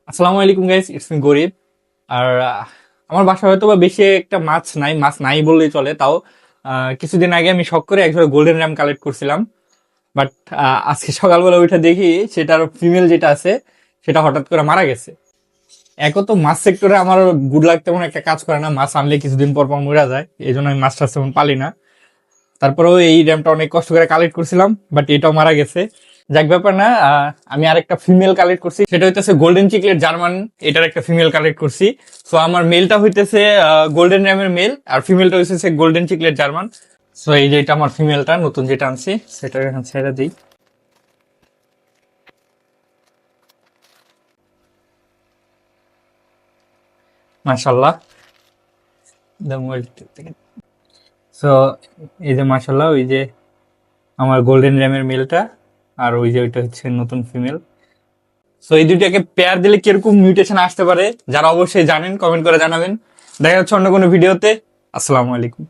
আসসালামু আলাইকুম guys, it's me গরিব। আর আমার বাসায় হয়তো বা বেশি একটা মাছ নাই বললেই চলে। তাও কিছুদিন আগে আমি শখ করে একজোড়া গোল্ডেন র্যাম কালেক্ট করছিলাম। বাট আজকে সকালবেলা উঠে দেখি সেটার ফিমেল যেটা আছে সেটা হঠাৎ করে মারা গেছে। একও তো মাছ সেক্টরে আমার গুড লাক তেমন একটা কাজ করে না, মাছ আনলে কিছুদিন পর পর মরে যায়, এই জন্য আমি মাছটা তেমন পালি না। তারপরেও এই র্যামটা অনেক কষ্ট করে কালেক্ট করছিলাম, বাট এটাও মারা গেছে। যাক ব্যাপার না, আমি আর একটা ফিমেল কালেক্ট করছি, সেটা হইতেছে গোল্ডেন চিকলেট জার্মান। এটার একটা ফিমেল কালেক্ট করছি। সো আমার মেলটা হইতেছে গোল্ডেন র্যামের মেল, আর ফিমেলটা হইতেছে গোল্ডেন চিকলেট জার্মান। সো এই যে এটা আমার ফিমেলটা নতুন যেটা আনছি, সেটা এখন ছেড়ে দিই। মাশাল্লাহ। সো এই যে মাশাল্লাহ, ওই যে আমার গোল্ডেন র্যামের মেলটা, আর ওই যে ওইটা হচ্ছে নতুন ফিমেল। সো এই দুইটাকে পেয়ার দিলে কিরকম মিউটেশন আসতে পারে, যারা অবশ্যই জানেন কমেন্ট করে জানাবেন। দেখা যাচ্ছে অন্য কোনো ভিডিওতে। আসসালামু আলাইকুম।